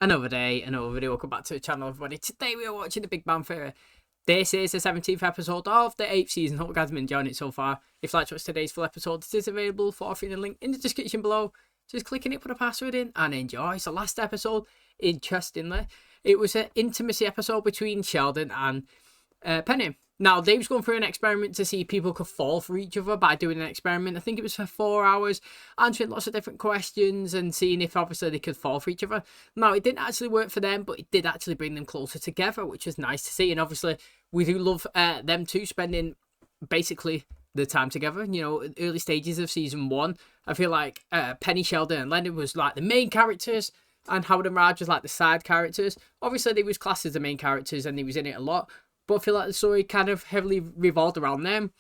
Another day, another video. Welcome back to the channel, everybody. Today we are watching The Big Bang Theory. This is the 17th episode of the 8th season. Hope you guys have been enjoying it so far. If you'd like to watch today's full episode, it is available for free in the link in the description below. Just click on it, put a password in, and enjoy. So last episode, interestingly, it was an intimacy episode between Sheldon and Penny. Now, Dave's going through an experiment to see if people could fall for each other by doing an experiment. I think it was for 4 hours, answering lots of different questions and seeing if obviously they could fall for each other. Now, it didn't actually work for them, but it did actually bring them closer together, which was nice to see. And obviously, we do love them two spending basically the time together. You know, early stages of season 1, I feel like Penny, Sheldon, and Leonard was like the main characters, and Howard and Raj was like the side characters. Obviously, they was classed as the main characters, and they was in it a lot. But I feel like the story kind of heavily revolved around them.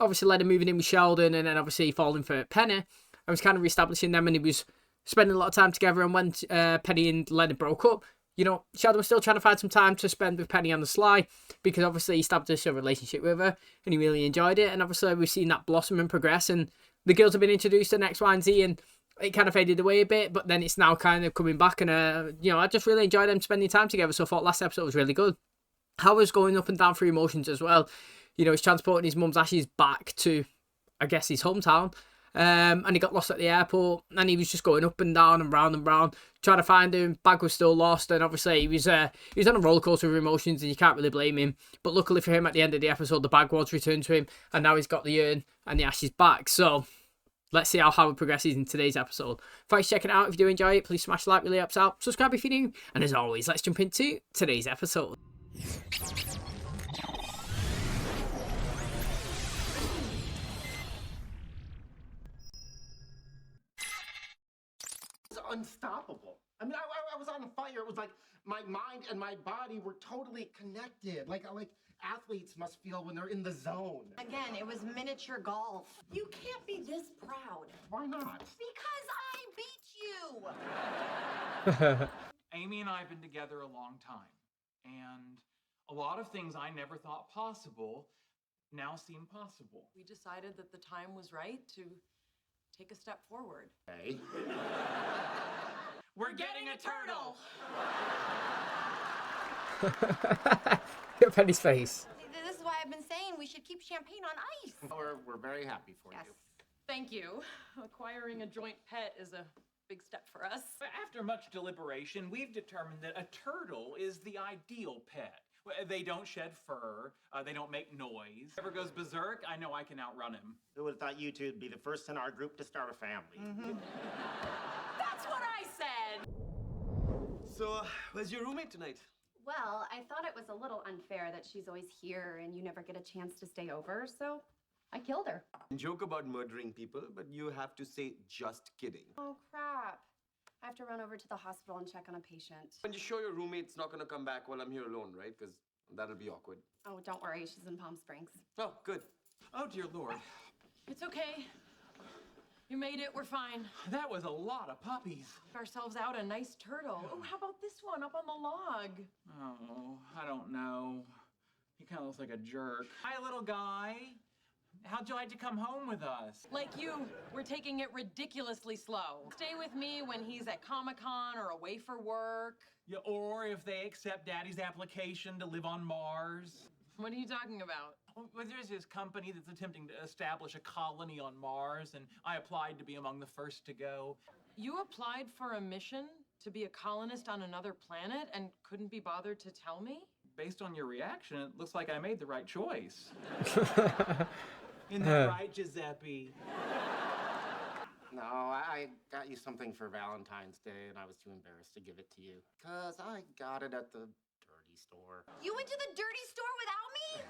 Obviously, Leonard moving in with Sheldon, and then obviously falling for Penny. I was kind of reestablishing them, and he was spending a lot of time together. And when Penny and Leonard broke up, you know, Sheldon was still trying to find some time to spend with Penny on the sly, because obviously he established a relationship with her, and he really enjoyed it. And obviously we've seen that blossom and progress, and the girls have been introduced to X, Y, and Z, and it kind of faded away a bit, but then it's now kind of coming back. And, you know, I just really enjoyed them spending time together, so I thought last episode was really good. Howard's going up and down through emotions as well. You know, he's transporting his mum's ashes back to, I guess, his hometown. And he got lost at the airport, and he was just going up and down and round, trying to find him. Bag was still lost, and obviously he was on a roller coaster of emotions, and you can't really blame him. But luckily for him, at the end of the episode, the bag was returned to him, and now he's got the urn and the ashes back. So let's see how Howard progresses in today's episode. Thanks for checking it out. If you do enjoy it, please smash the like, really helps out. Subscribe if you're new, and as always, let's jump into today's episode. Unstoppable. I mean, I was on fire. It was like my mind and my body were totally connected. Like athletes must feel when they're in the zone. Again, it was miniature golf. You can't be this proud. Why not? Because I beat you! Amy and I have been together a long time, and a lot of things I never thought possible now seem possible. We decided that the time was right to take a step forward. Okay. We're getting a turtle! Look at Penny's face. This is why I've been saying we should keep champagne on ice. We're very happy for Yes. you. Thank you. Acquiring a joint pet is a big step for us. After much deliberation, we've determined that a turtle is the ideal pet. They don't shed fur, they don't make noise. If ever goes berserk, I know I can outrun him. Who would have thought you two would be the first in our group to start a family? That's what I said! So, where's your roommate tonight? Well, I thought it was a little unfair that she's always here and you never get a chance to stay over, so I killed her. Joke about murdering people, but you have to say just kidding. Oh, crap. I have to run over to the hospital and check on a patient. And you're sure your roommate's not gonna come back while I'm here alone, right? Because that'll be awkward. Oh, don't worry. She's in Palm Springs. Oh, good. Oh, dear Lord. It's okay. You made it, we're fine. That was a lot of puppies. Ourselves out a nice turtle. Oh, how about this one up on the log? Oh, I don't know. He kind of looks like a jerk. Hi, little guy. How'd you like to come home with us? Like you, we're taking it ridiculously slow. Stay with me when he's at Comic-Con or away for work. Yeah, or if they accept Daddy's application to live on Mars. What are you talking about? Well, there's this company that's attempting to establish a colony on Mars, and I applied to be among the first to go. You applied for a mission to be a colonist on another planet and couldn't be bothered to tell me? Based on your reaction, it looks like I made the right choice. Isn't that right, Giuseppe? No, I got you something for Valentine's Day, and I was too embarrassed to give it to you. 'Cause I got it at the dirty store. You went to the dirty store without me?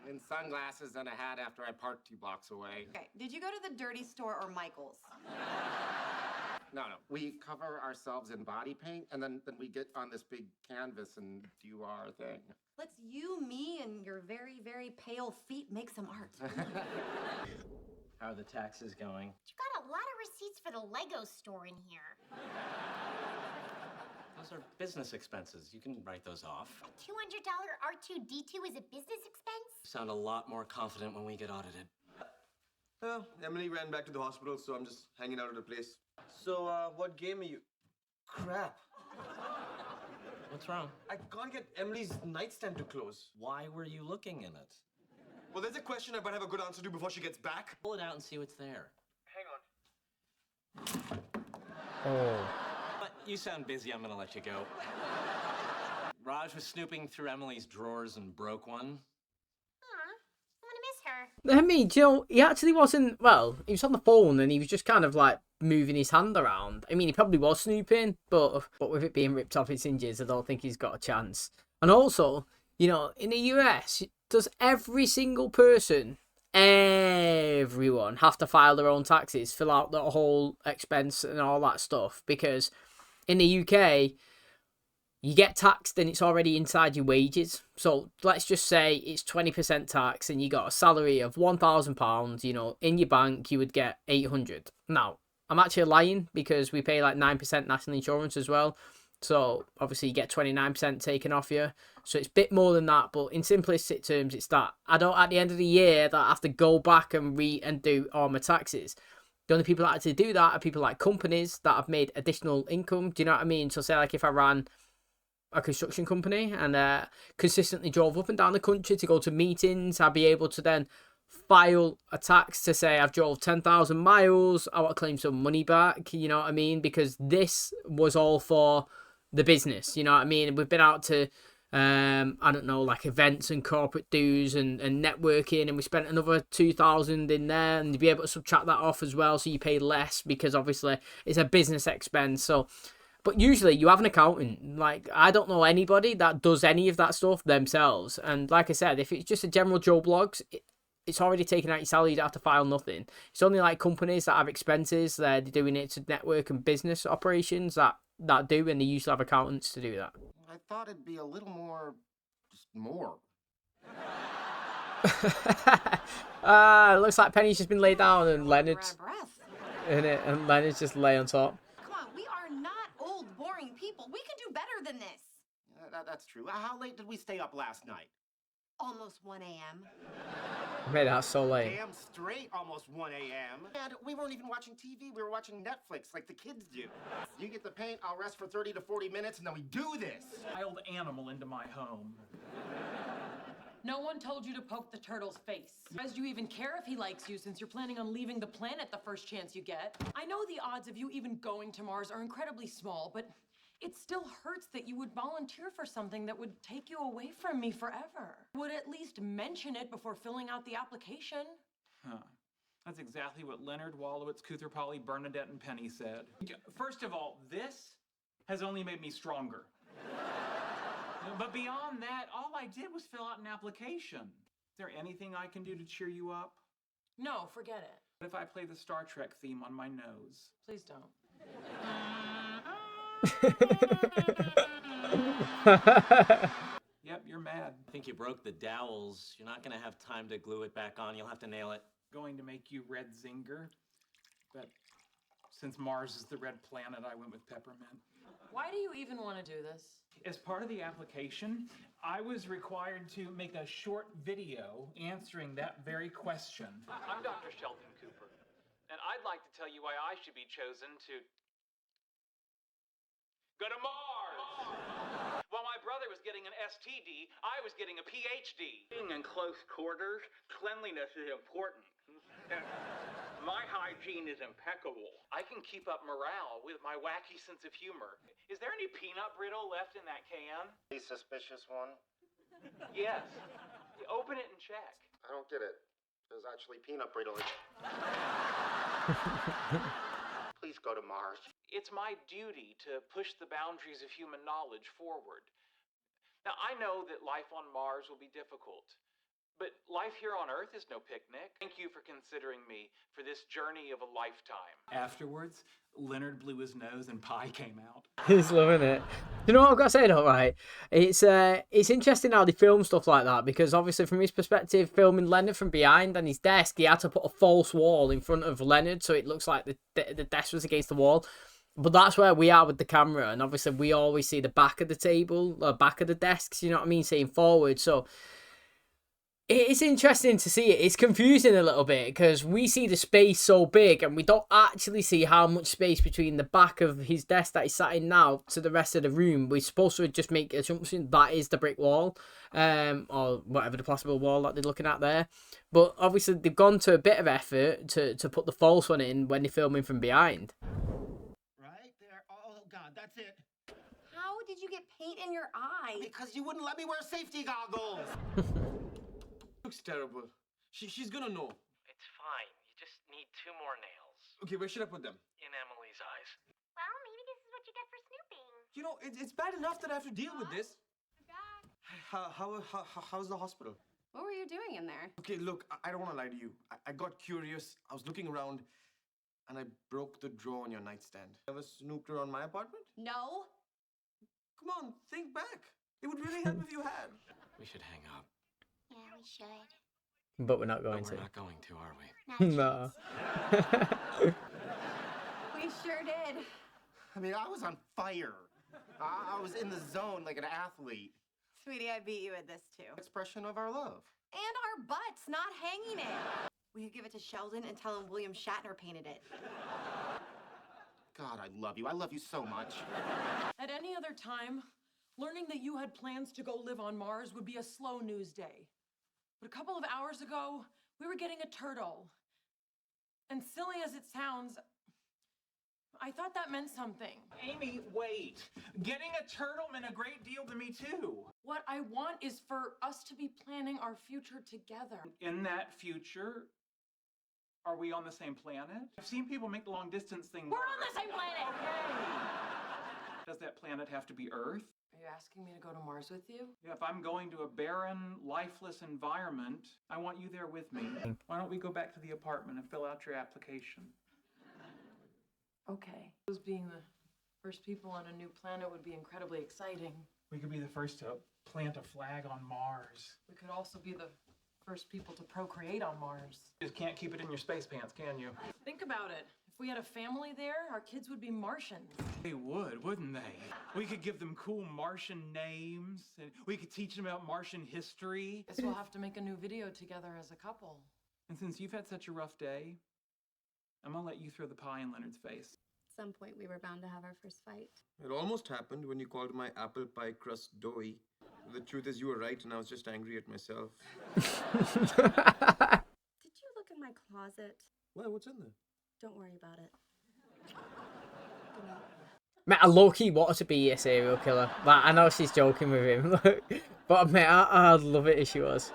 And sunglasses and a hat after I parked 2 blocks away. Okay, did you go to the dirty store or Michael's? No. We cover ourselves in body paint, and then we get on this big canvas and do our thing. Let's you, me, and your very, very pale feet make some art. How are the taxes going? You got a lot of receipts for the Lego store in here. Those are business expenses. You can write those off. A $200 R2-D2 is a business expense? You sound a lot more confident when we get audited. Emily ran back to the hospital, so I'm just hanging out at her place. So, what game are you... Crap. What's wrong? I can't get Emily's nightstand to close. Why were you looking in it? Well, there's a question I better have a good answer to before she gets back. Pull it out and see what's there. Hang on. Oh. But you sound busy. I'm gonna let you go. Raj was snooping through Emily's drawers and broke one. Aw, I'm gonna miss her. I mean, do you know, he actually wasn't, well, he was on the phone and he was just kind of like moving his hand around. I mean, he probably was snooping, but with it being ripped off its hinges, I don't think he's got a chance. And also, you know, in the US, does every single person, everyone, have to file their own taxes, fill out the whole expense and all that stuff? Because in the UK, you get taxed and it's already inside your wages. So let's just say it's 20% tax and you got a salary of £1,000, you know, in your bank you would get 800. Now, I'm actually lying because we pay like 9% national insurance as well. So obviously you get 29% taken off you. So it's a bit more than that, but in simplistic terms, it's that. I don't, at the end of the year, that I have to go back and do all my taxes. The only people that actually do that are people like companies that have made additional income. Do you know what I mean? So say like if I ran a construction company and consistently drove up and down the country to go to meetings, I'd be able to then file a tax to say I've drove 10,000 miles, I want to claim some money back, you know what I mean? Because this was all for the business, you know what I mean? We've been out to, I don't know, like events and corporate dues and networking, and we spent another 2,000 in there, and you'd be able to subtract that off as well, so you pay less because obviously it's a business expense. So, but usually you have an accountant. Like, I don't know anybody that does any of that stuff themselves. And like I said, if it's just a general Joe Blogs, it's already taken out your salary. You don't have to file nothing. It's only like companies that have expenses, they're doing it to network and business operations that do, and they usually have accountants to do that. I thought it'd be a little more, just more. It looks like Penny's just been laid down and Leonard's Breath. in it, and Leonard's just lay on top. Come on, we are not old, boring people. We can do better than this. That's true. How late did we stay up last night? Almost 1 a.m. Made it out so late. Damn straight, almost 1 a.m. And we weren't even watching TV. We were watching Netflix like the kids do. You get the paint, I'll rest for 30 to 40 minutes, and then we do this. Wild animal into my home. No one told you to poke the turtle's face. Why do you even care if he likes you, since you're planning on leaving the planet the first chance you get? I know the odds of you even going to Mars are incredibly small, but it still hurts that you would volunteer for something that would take you away from me forever. Would at least mention it before filling out the application. Huh. That's exactly what Leonard, Wallowitz, Kutherpolly, Bernadette, and Penny said. First of all, this has only made me stronger. But beyond that, all I did was fill out an application. Is there anything I can do to cheer you up? No, forget it. What if I play the Star Trek theme on my nose? Please don't. Yep, you're mad. I think you broke the dowels. You're not gonna have time to glue it back on. You'll have to nail it. Going to make you red zinger. But since Mars is the red planet, I went with peppermint. Why do you even want to do this? As part of the application, I was required to make a short video answering that very question. I'm Dr. Sheldon Cooper, and I'd like to tell you why I should be chosen to go to Mars! While my brother was getting an STD, I was getting a PhD. Being in close quarters, cleanliness is important. My hygiene is impeccable. I can keep up morale with my wacky sense of humor. Is there any peanut brittle left in that can? The suspicious one? Yes. Open it and check. I don't get it. There's actually peanut brittle in it. Please go to Mars. It's my duty to push the boundaries of human knowledge forward. Now, I know that life on Mars will be difficult, but life here on Earth is no picnic. Thank you for considering me for this journey of a lifetime. Afterwards, Leonard blew his nose and pie came out. He's loving it. You know what I've got to say though, right? It's interesting how they film stuff like that, because obviously from his perspective, filming Leonard from behind on his desk, he had to put a false wall in front of Leonard so it looks like the desk was against the wall. But that's where we are with the camera, and obviously we always see the back of the table, or back of the desks, you know what I mean, seeing forward. So It's interesting to see it. It's confusing a little bit because we see the space so big and we don't actually see how much space between the back of his desk that he's sat in now to the rest of the room. We're supposed to just make an assumption that is the brick wall, or whatever the plasterboard wall that they're looking at there. But obviously they've gone to a bit of effort to put the false one in when they're filming from behind. Right there. Oh, God, that's it. How did you get paint in your eye? Because you wouldn't let me wear safety goggles. Looks terrible. She's gonna know. It's fine. You just need 2 more nails. Okay, where should I put them? In Emily's eyes. Well, maybe this is what you get for snooping. You know, it's bad enough that I have to deal with this. How's the hospital? What were you doing in there? Okay, look, I don't want to lie to you. I got curious. I was looking around, and I broke the drawer on your nightstand. Ever snooped around my apartment? No. Come on, think back. It would really help if you had. We should hang up. Yeah, we should. But we're not going But to. we're not going to, are we? No. We sure did. I mean, I was on fire. I was in the zone like an athlete. Sweetie, I beat you at this too. Expression of our love. And our butts, not hanging it. We could give it to Sheldon and tell him William Shatner painted it. God, I love you. I love you so much. At any other time, learning that you had plans to go live on Mars would be a slow news day. But a couple of hours ago, we were getting a turtle. And silly as it sounds, I thought that meant something. Amy, wait. Getting a turtle meant a great deal to me, too. What I want is for us to be planning our future together. In that future, are we on the same planet? I've seen people make the long distance thing We're work. on the same planet! Does that planet have to be Earth? Are you asking me to go to Mars with you? Yeah, if I'm going to a barren, lifeless environment, I want you there with me. Why don't we go back to the apartment and fill out your application? Okay. Those being the first people on a new planet would be incredibly exciting. We could be the first to plant a flag on Mars. We could also be the first people to procreate on Mars. You just can't keep it in your space pants, can you? Think about it. If we had a family there, our kids would be Martians. They would, wouldn't they? We could give them cool Martian names, and we could teach them about Martian history. Guess we'll have to make a new video together as a couple. And since you've had such a rough day, I'm gonna let you throw the pie in Leonard's face. At some point, we were bound to have our first fight. It almost happened when you called my apple pie crust doughy. The truth is, you were right, and I was just angry at myself. Did you look in my closet? Why? What's in there? Don't worry about it. Mate, I low-key wanted to be a serial killer. Like, I know she's joking with him, but mate, I'd love it if she was.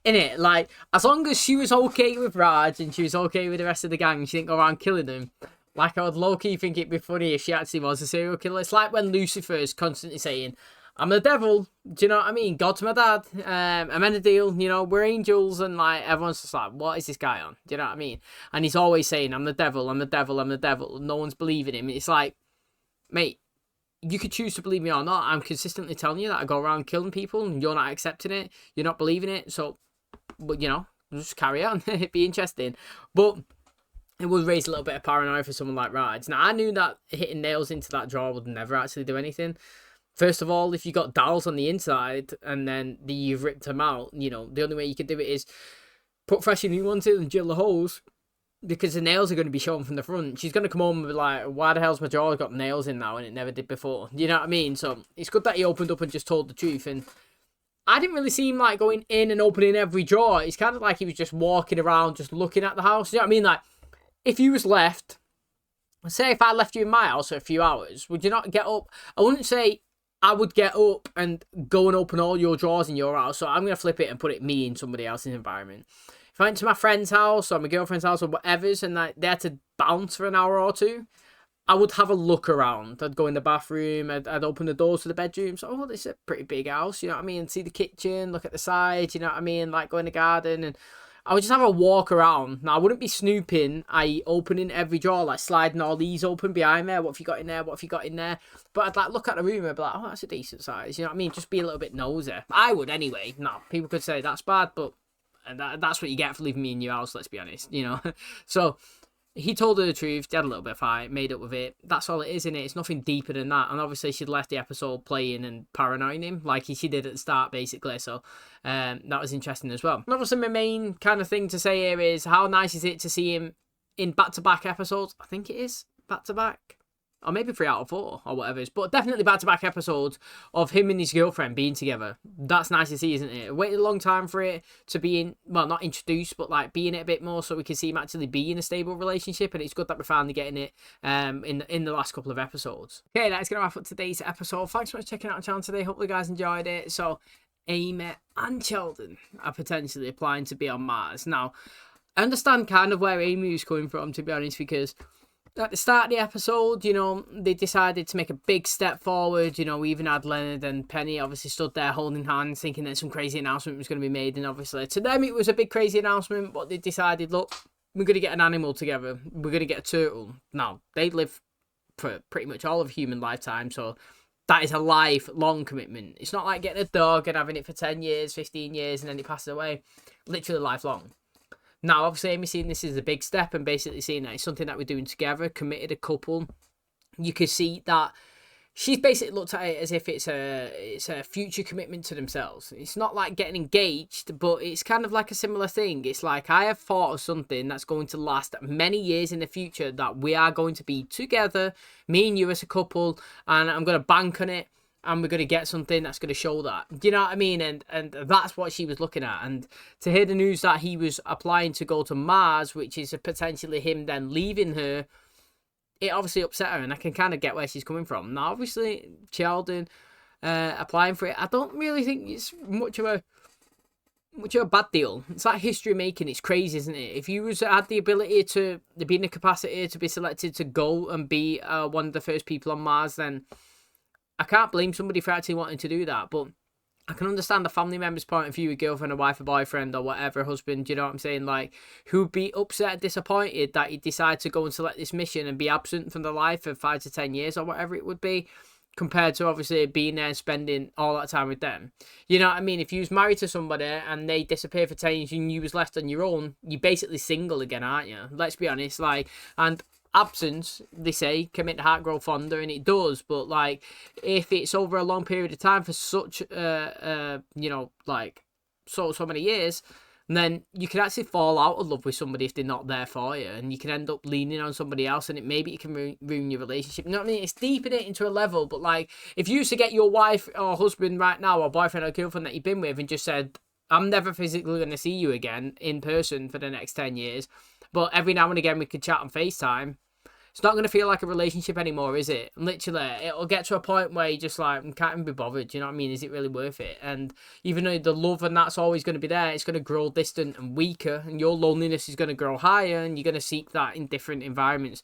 Innit? Like, as long as she was okay with Raj and she was okay with the rest of the gang, she didn't go around killing them. Like, I would low-key think it'd be funny if she actually was a serial killer. It's like when Lucifer is constantly saying, I'm the devil, do you know what I mean? God's my dad, I'm in a deal, you know, we're angels, and like, everyone's just like, what is this guy on? Do you know what I mean? And he's always saying, I'm the devil, I'm the devil, I'm the devil. No one's believing him. It's like, mate, you could choose to believe me or not. I'm consistently telling you that I go around killing people, and you're not accepting it, you're not believing it, so, but you know, just carry on. It'd be interesting. But it would raise a little bit of paranoia for someone like Raj. Now, I knew that hitting nails into that drawer would never actually do anything. First of all, if you got dowels on the inside and then you've ripped them out, you know, the only way you could do it is put fresh new ones in and drill the holes, because the nails are going to be shown from the front. She's going to come home and be like, why the hell's my drawer got nails in now and it never did before? You know what I mean? So it's good that he opened up and just told the truth. And I didn't really see him like going in and opening every drawer. It's kind of like he was just walking around, just looking at the house. You know what I mean? Like, if you was left, say if I left you in my house for a few hours, would you not get up? I wouldn't say I would get up and go and open all your drawers in your house. So I'm going to flip it and put it me in somebody else's environment. If I went to my friend's house or my girlfriend's house or whatever's and like, they had to bounce for an hour or two, I would have a look around. I'd go in the bathroom. I'd open the doors to the bedrooms. Oh, this is a pretty big house. You know what I mean? See the kitchen, look at the side. You know what I mean? Like go in the garden. And I would just have a walk around. Now, I wouldn't be snooping, i.e. opening every drawer, like sliding all these open behind there. What have you got in there? What have you got in there? But I'd like look at the room and be like, oh, that's a decent size. You know what I mean? Just be a little bit nosy. I would anyway. No, people could say that's bad, but that's what you get for leaving me in your house, let's be honest, you know. So he told her the truth, they had a little bit of fight, made up with it. That's all it is, isn't it? It's nothing deeper than that. And obviously she'd left the episode playing and paranoiding him like she did at the start, basically. So that was interesting as well. And obviously my main kind of thing to say here is, how nice is it to see him in back-to-back episodes? I think it is back-to-back. Or maybe 3 out of 4 or whatever it is. But definitely back-to-back episodes of him and his girlfriend being together. That's nice to see, isn't it? I waited a long time for it to be in, well, not introduced, but like being it a bit more so we can see him actually be in a stable relationship. And it's good that we're finally getting it in the last couple of episodes. Okay, that's going to wrap up today's episode. Thanks so much for checking out the channel today. Hopefully you guys enjoyed it. So, Amy and Sheldon are potentially applying to be on Mars. Now, I understand kind of where Amy was coming from, to be honest, because at the start of the episode, you know, they decided to make a big step forward. You know, we even had Leonard and Penny obviously stood there holding hands, thinking that some crazy announcement was going to be made. And obviously, to them, it was a big crazy announcement. But they decided, look, we're going to get an animal together. We're going to get a turtle. Now, they live for pretty much all of human lifetime. So that is a lifelong commitment. It's not like getting a dog and having it for 10 years, 15 years, and then it passes away. Literally lifelong. Now, obviously, Amy's seeing this as a big step and basically seeing that it's something that we're doing together, committed a couple. You can see that she's basically looked at it as if it's a future commitment to themselves. It's not like getting engaged, but it's kind of like a similar thing. It's like, I have thought of something that's going to last many years in the future, that we are going to be together, me and you as a couple, and I'm going to bank on it. And we're going to get something that's going to show that. Do you know what I mean? And that's what she was looking at. And to hear the news that he was applying to go to Mars, which is potentially him then leaving her, it obviously upset her. And I can kind of get where she's coming from. Now, obviously, Sheldon applying for it, I don't really think it's much of a bad deal. It's like history making. It's crazy, isn't it? If you had the ability to be in the capacity to be selected to go and be one of the first people on Mars, then I can't blame somebody for actually wanting to do that. But I can understand the family member's point of view, a girlfriend, a wife, a boyfriend, or whatever, husband, you know what I'm saying? Like, who'd be upset and disappointed that he decided to go and select this mission and be absent from their life for 5 to 10 years or whatever it would be, compared to obviously being there and spending all that time with them. You know what I mean? If you was married to somebody and they disappear for 10 years and you was left on your own, you're basically single again, aren't you? Let's be honest. Like, and absence, they say, can make the heart grow fonder, and it does. But like, if it's over a long period of time for such you know, like so many years, then you can actually fall out of love with somebody if they're not there for you, and you can end up leaning on somebody else, and it can ruin your relationship. You know what I mean? It's deepening it into a level. But like, if you used to get your wife or husband right now, or boyfriend or girlfriend that you've been with, and just said, I'm never physically going to see you again in person for the next 10 years, but every now and again we could chat on FaceTime, it's not going to feel like a relationship anymore, is it? Literally, it'll get to a point where you're just like, can't even be bothered, you know what I mean? Is it really worth it? And even though the love and that's always going to be there, it's going to grow distant and weaker, and your loneliness is going to grow higher, and you're going to seek that in different environments.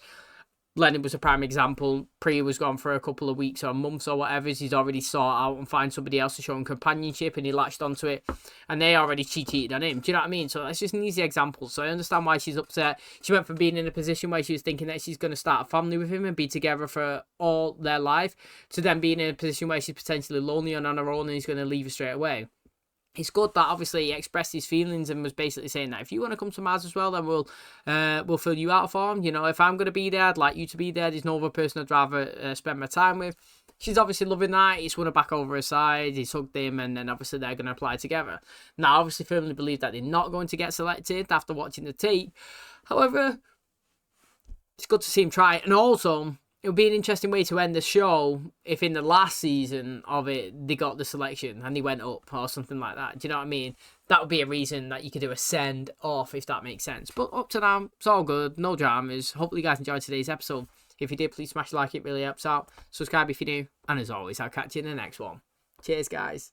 Leonard was a prime example. Priya was gone for a couple of weeks or months or whatever. He's already sought out and find somebody else to show him companionship, and he latched onto it, and they already cheated on him. Do you know what I mean? So that's just an easy example. So I understand why she's upset. She went from being in a position where she was thinking that she's going to start a family with him and be together for all their life, to then being in a position where she's potentially lonely and on her own, and he's going to leave her straight away. It's good that obviously he expressed his feelings and was basically saying that if you want to come to Mars as well, then we'll fill you out for him. You know, if I'm going to be there, I'd like you to be there. There's no other person I'd rather spend my time with. She's obviously loving that. He's won her back over her side. He's hugged him, and then obviously they're going to apply together. Now, I obviously firmly believe that they're not going to get selected after watching the tape. However, it's good to see him try it. And also, it would be an interesting way to end the show if in the last season of it, they got the selection and they went up or something like that. Do you know what I mean? That would be a reason that you could do a send off, if that makes sense. But up to now, it's all good. No dramas. Hopefully you guys enjoyed today's episode. If you did, please smash the like. It really helps out. Subscribe if you're new. And as always, I'll catch you in the next one. Cheers, guys.